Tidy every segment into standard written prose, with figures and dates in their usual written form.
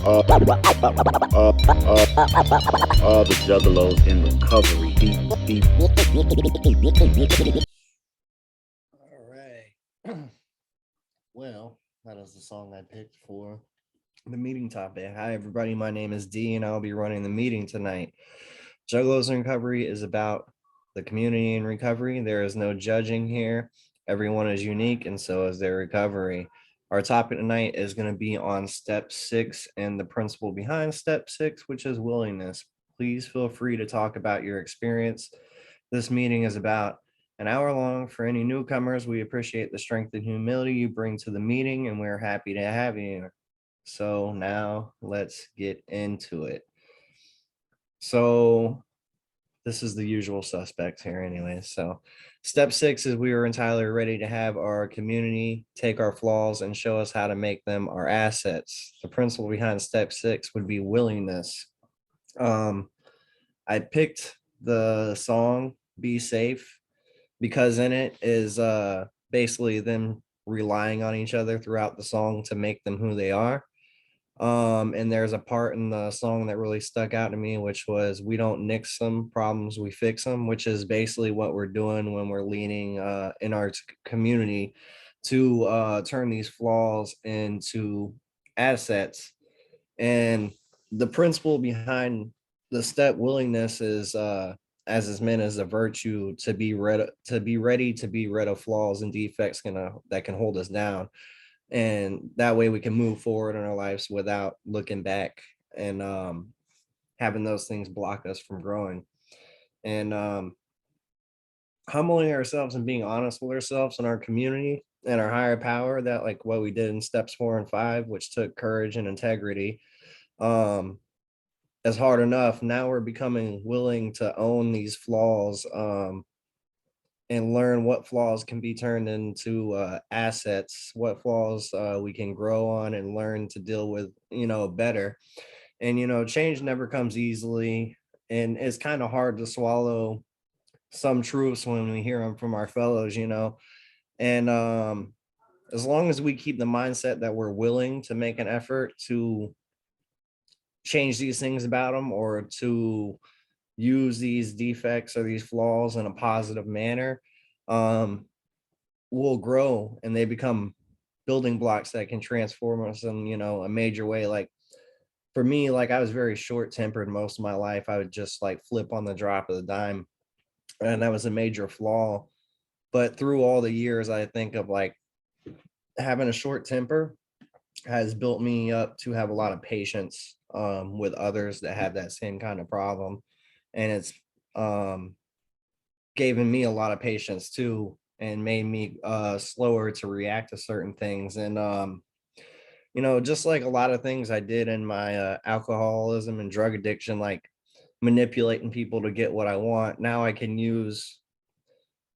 All the Juggalos in recovery. All right. Well, that is the song I picked for the meeting topic. Hi, everybody. My name is D, and I'll be running the meeting tonight. Juggalos in Recovery is about the community in recovery. There is no judging here. Everyone is unique, and so is their recovery. Our topic tonight is going to be on step 6 and the principle behind step 6, which is willingness. Please feel free to talk about your experience. This meeting is about an hour long. For any newcomers, we appreciate the strength and humility you bring to the meeting, and we're happy to have you here. So now let's get into it. So this is the usual suspects here anyway. So step 6 is we were entirely ready to have our community take our flaws and show us how to make them our assets. The principle behind step 6 would be willingness. Um, I picked the song Be Safe because in it is basically them relying on each other throughout the song to make them who they are. And there's a part in the song that really stuck out to me, which was we don't nix some problems, we fix them, which is basically what we're doing when we're leaning in our community to turn these flaws into assets. And the principle behind the step willingness is as is meant as a virtue to be ready to be rid of flaws and defects that can hold us down, and that way we can move forward in our lives without looking back and having those things block us from growing. And humbling ourselves and being honest with ourselves and our community and our higher power, that like what we did in steps 4 and 5, which took courage and integrity, um is hard enough. Now we're becoming willing to own these flaws, and learn what flaws can be turned into assets, what flaws we can grow on and learn to deal with, better. And, change never comes easily. And it's kind of hard to swallow some truths when we hear them from our fellows. And as long as we keep the mindset that we're willing to make an effort to change these things about them or to use these defects or these flaws in a positive manner, um, will grow and they become building blocks that can transform us in, a major way. Like for me, like I was very short tempered most of my life. I would just like flip on the drop of the dime. And that was a major flaw. But through all the years, I think of like having a short temper has built me up to have a lot of patience with others that have that same kind of problem. And it's um, given me a lot of patience too and made me slower to react to certain things. And just like a lot of things I did in my alcoholism and drug addiction, like manipulating people to get what I want, now I can use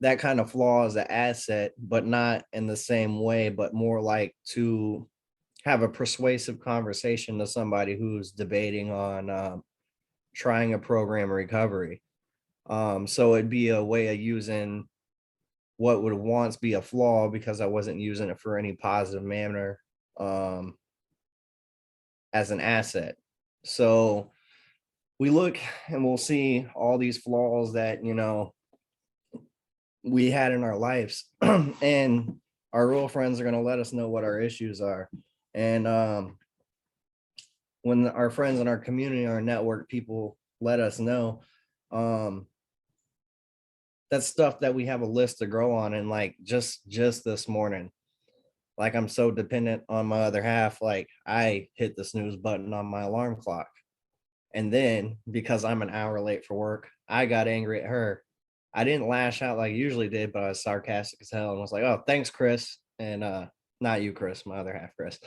that kind of flaw as an asset, but not in the same way, but more like to have a persuasive conversation to somebody who's debating on trying a program of recovery. So it'd be a way of using what would once be a flaw because I wasn't using it for any positive manner, um, as an asset. So we look and we'll see all these flaws that, we had in our lives, and our real friends are going to let us know what our issues are. And when our friends in our community, our network people let us know, um, that's stuff that we have a list to grow on. And like just this morning, like I'm so dependent on my other half, like I hit the snooze button on my alarm clock. And then because I'm an hour late for work, I got angry at her. I didn't lash out like I usually did, but I was sarcastic as hell and was like, "Oh, thanks, Chris." And not you, Chris, my other half, Chris.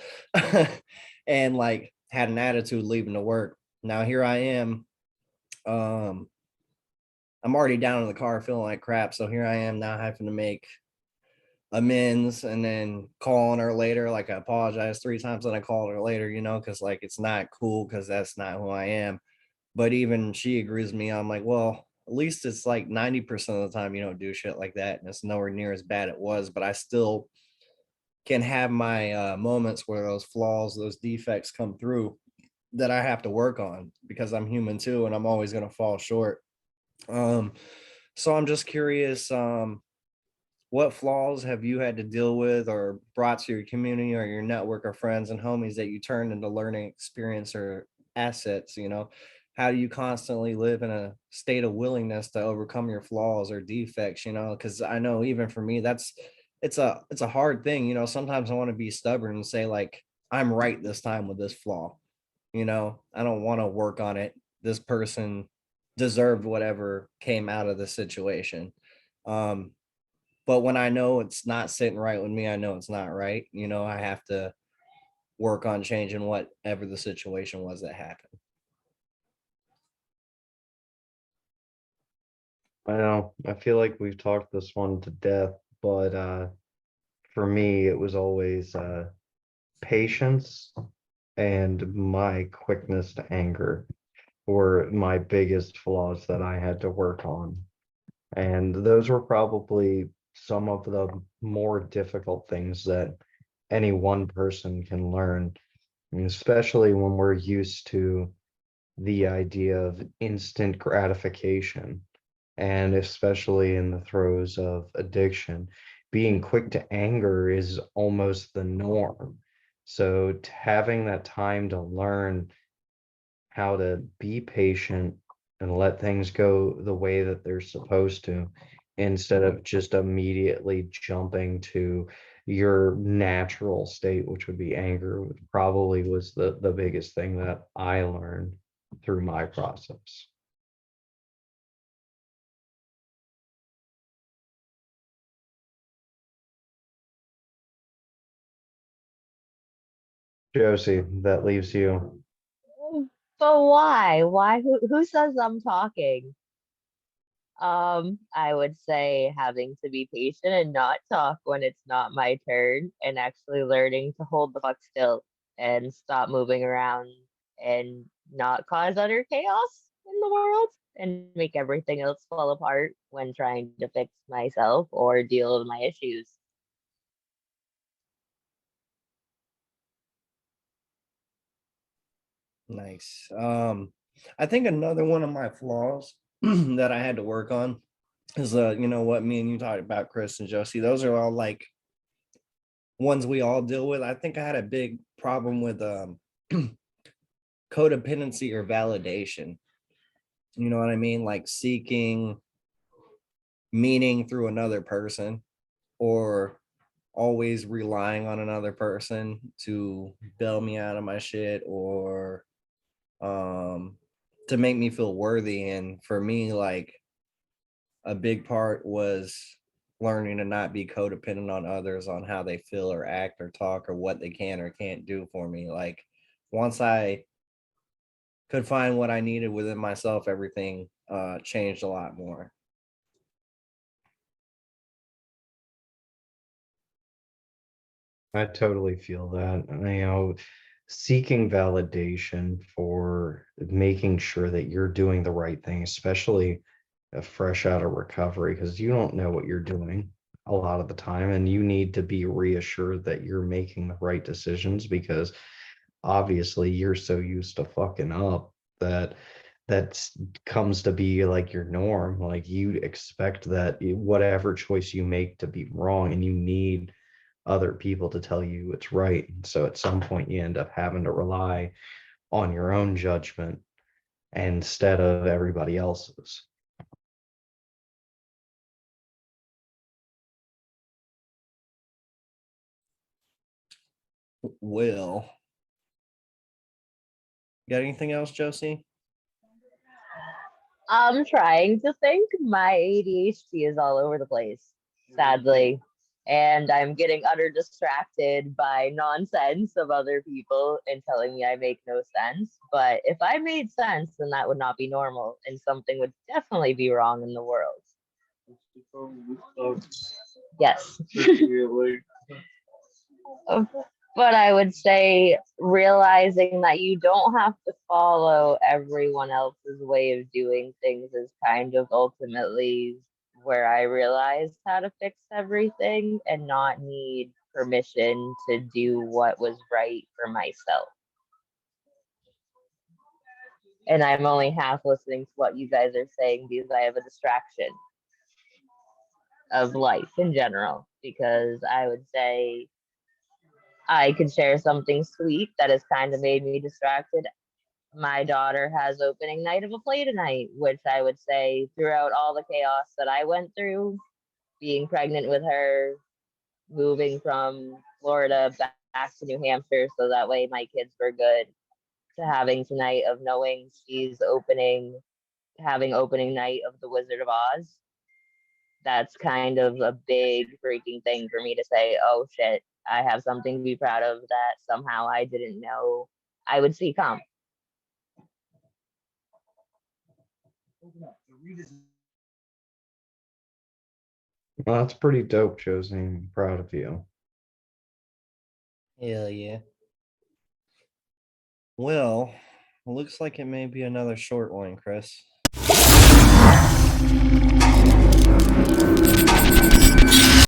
And like had an attitude leaving to work. Now here I am. Um, I'm already down in the car feeling like crap. So here I am now having to make amends and then calling her later. Like I apologized 3 times and I called her later, because like it's not cool because that's not who I am. But even she agrees with me. I'm like, well, at least it's like 90% of the time you don't do shit like that. And it's nowhere near as bad it was, but I still can have my moments where those flaws, those defects come through. that I have to work on because I'm human too, and I'm always going to fall short. Um, so I'm just curious, what flaws have you had to deal with or brought to your community or your network of friends and homies that you turned into learning experience or assets? How do you constantly live in a state of willingness to overcome your flaws or defects? Because I know even for me, it's a hard thing. Sometimes I want to be stubborn and say like I'm right this time with this flaw. I don't want to work on it. This person deserved whatever came out of the situation. Um, but when I know it's not sitting right with me, I know it's not right. I have to work on changing whatever the situation was that happened. I know. I feel like we've talked this one to death, but for me, it was always patience and my quickness to anger were my biggest flaws that I had to work on. And those were probably some of the more difficult things that any one person can learn, and especially when we're used to the idea of instant gratification, and especially in the throes of addiction, being quick to anger is almost the norm. So having that time to learn how to be patient and let things go the way that they're supposed to, instead of just immediately jumping to your natural state, which would be anger, which probably was the biggest thing that I learned through my process. Josie, that leaves you. But why? Why? Who says I'm talking? I would say having to be patient and not talk when it's not my turn, and actually learning to hold the fuck still and stop moving around and not cause utter chaos in the world and make everything else fall apart when trying to fix myself or deal with my issues. Nice. I think another one of my flaws that I had to work on is what me and you talked about, Chris and Josie. Those are all like ones we all deal with. I think I had a big problem with codependency or validation. You know what I mean? Like seeking meaning through another person or always relying on another person to bail me out of my shit or um to make me feel worthy. And for me, like a big part was learning to not be codependent on others on how they feel or act or talk or what they can or can't do for me. Like once I could find what I needed within myself, everything changed a lot more. I totally feel that. Seeking validation for making sure that you're doing the right thing, especially fresh out of recovery, because you don't know what you're doing a lot of the time, and you need to be reassured that you're making the right decisions because obviously you're so used to fucking up that that comes to be like your norm. Like you expect that whatever choice you make to be wrong, and you need other people to tell you it's right. So at some point you end up having to rely on your own judgment instead of everybody else's. Will, got anything else, Josie? I'm trying to think. My ADHD is all over the place, sadly. And I'm getting utter distracted by nonsense of other people and telling me I make no sense. But if I made sense, then that would not be normal, and something would definitely be wrong in the world. Yes. But I would say realizing that you don't have to follow everyone else's way of doing things is kind of ultimately where I realized how to fix everything and not need permission to do what was right for myself. and I'm only half listening to what you guys are saying because I have a distraction of life in general. Because I would say I could share something sweet that has kind of made me distracted. My daughter has opening night of a play tonight, which I would say throughout all the chaos that I went through, being pregnant with her, moving from Florida back to New Hampshire so that way my kids were good, to having tonight of knowing she's having opening night of The Wizard of Oz. That's kind of a big freaking thing for me to say, oh shit, I have something to be proud of that somehow I didn't know I would see come. Well, that's pretty dope, Josie. I'm proud of you. Hell yeah. Well, looks like it may be another short one, Chris.